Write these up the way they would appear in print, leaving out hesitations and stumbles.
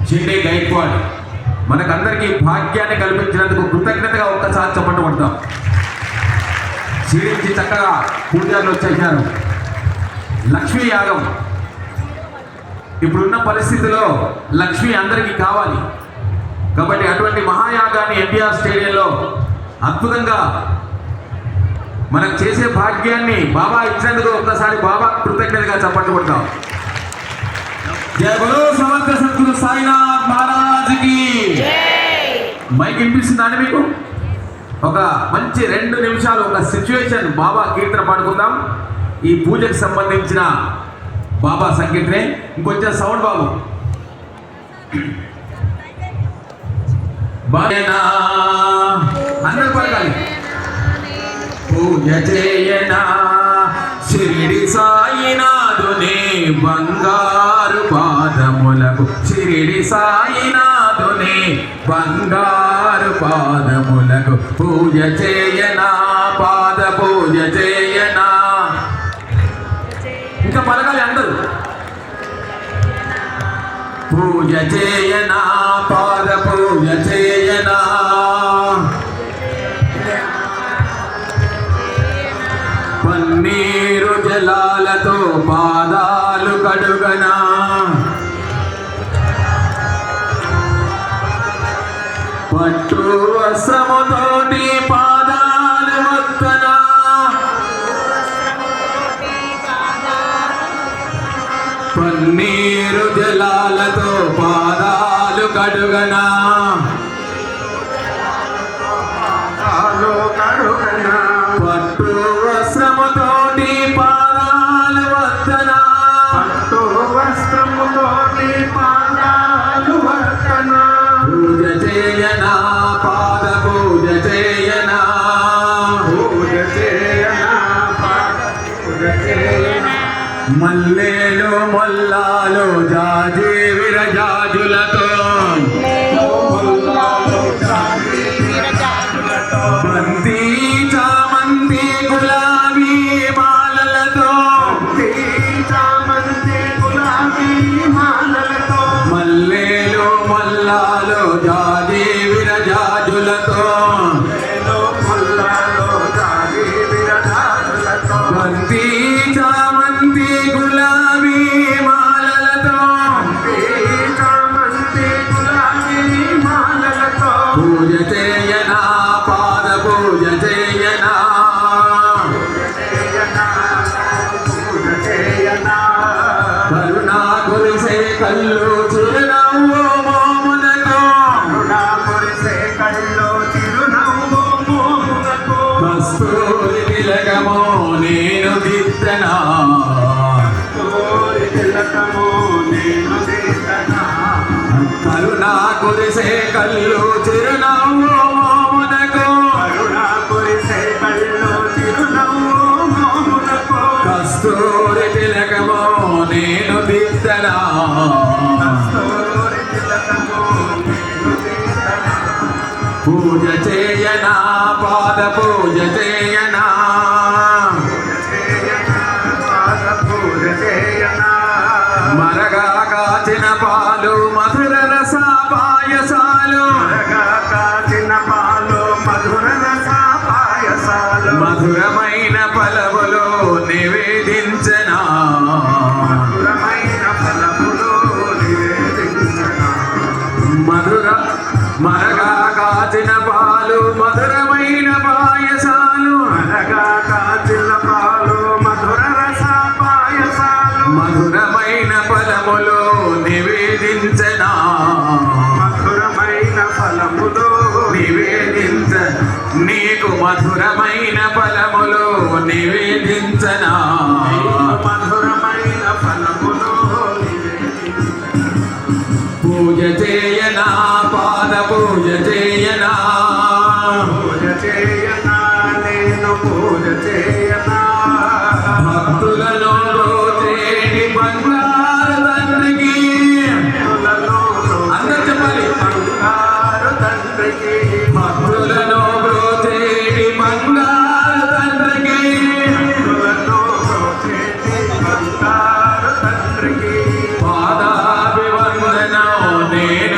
జిండే గైక్వాడ్ మనకందరికీ భాగ్యాన్ని కల్పించినందుకు కృతజ్ఞతగా ఒక్కసారి చెప్పండి పడతాం. సిరించి చక్కగా పూజారులు వచ్చేసారు. లక్ష్మీ యాగం ఇప్పుడున్న పరిస్థితిలో లక్ష్మి అందరికీ కావాలి కాబట్టి అటువంటి మహాయాగాన్ని ఎన్టీఆర్ స్టేడియంలో అద్భుతంగా మనకు చేసే భాగ్యాన్ని బాబా ఇచ్చినందుకు ఒక్కసారి బాబా కృతజ్ఞతగా చెప్పండి కొడతాం. జై బలో సమర్థ సద్గురు సాయినాథ్ మహారాజ్కి. మైక్ వినిపిస్తుందా అండి మీకు? ఒక మంచి 2 నిమిషాలు ఒక సిచ్యువేషన్ బాబా కీర్తన పాడుకుందాం. ఈ పూజకు సంబంధించిన బాబా సంకీర్తనే. ఇంకొంచెం సౌండ్ బాబు. అందరూ పలకాలి. పూజ చేయనా షిరిడి సాయినాథునే బంగారు పాదములకు, షిరిడి సాయినాథునే బంగారు పాదములకు పూజ చేయనా, పాద పూజ చేయనా. ఇంకా పలకాలి అందరూ. పూజ చేయనా, పాద పూజ చేయనా, పన్నీరు జలాలతో పాదాలు కడుగనా, పట్టు వస్త్రముతోటి పాదాలు వత్తనా, పన్నీరు జలాలతో పాదాలు కడుగనా, పట్టు వస్త్రముతోటి పాదాలు వత్తనా, పట్టు వస్త్రముతోటి పాదాలు వత్తనా. పూజ చేయనా, పాద పూజ చేయనా, పూజ చేయనా, పాద పూజ చేయనా. మల్లేలు మొల్లాలు జాజి విరజాజులతో, బంతి చామంతి గులాబీ మాలలతో, చామంతి గులాబీ మాలలతో, మల్లేలు మొల్లాలు జాజి విరజాజులతో, ముల్లాలో జాజి విరజాజులతో, బంతి చామంతి గులాబీ మాలలతో, చామంతి గులాబీ మాలలతో. పూజ చేయనా, పాద పూజ చేయనా, పూజ చేయనా, కరుణా కురిసే కళ్ళు చిరునవ్వు మోమునకు, కరుణా కురిసే కళ్ళు చిరునవ్వు మోమునకు, కస్తూరి తిలకమో నేను దిద్దనా, కోరి తిలకము నేను దిద్దనా. కరుణా కురిసే కళ్ళు చిరునవ్వు మోమునకు, కరుణా కురిసే కళ్ళు చిరునవ్వు మోమునకు, కస్తూరి తిలకమో నేను దిద్దనా, కోరి తిలకము నేను దిద్దనా. పూజ చేయనా, పాద పూజ చేయనా, పూజ చేయనా, పాద పూజ చేయనా. మరగా కాచిన పాలు మధుర రస పాయసాలు, మరగా కాచిన పాలు మధుర రస పాయసాలు, మధురమైన ఫలములు నివేదించనా, మధురమైన ఫలములు నివేదించనా. మరగా కాచిన పాలు మధురమైన పాయసాలు, మరగా కాచిన పాలు మధుర రస పాయసాలు, మధురమైన ఫలములు నివేదించనా, మధురమైన ఫలములు నివేదించ నీకు మధురమైన ఫలములు నివేదించనా, మధురమైన ఫలములు నివేదించనా. పూజ చేయనా, పాద పూజ చేయనా, పూజ చేయనా, నేను పూజ చేయనా. భక్తులను బ్రోచేటి బంగారు తండ్రికి, అందరూ చెప్పాలి. బంగారు తండ్రికి, భక్తులను బ్రోచేటి బంగారు తండ్రికి, బంగారు తండ్రికి. పాదాభివందనం నేను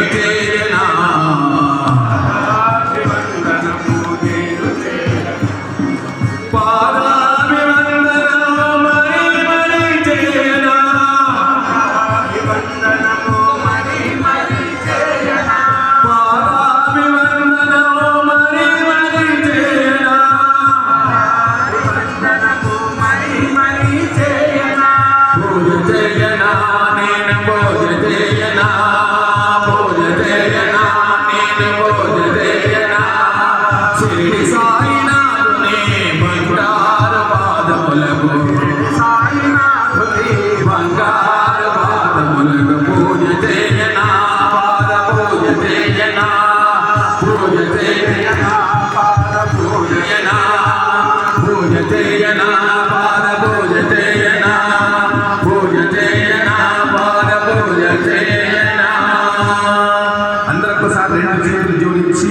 రెండు చేతులు జోడించి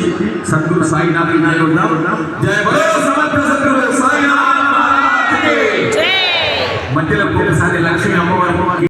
సద్గురు సాయినాథ్ జయ ఉందాం. జయ బలో సమర్థ సద్గురు సాయినాథ్ మహారాజ్ కి. మధ్యలో ఒకసారి లక్ష్మీ అమ్మవారి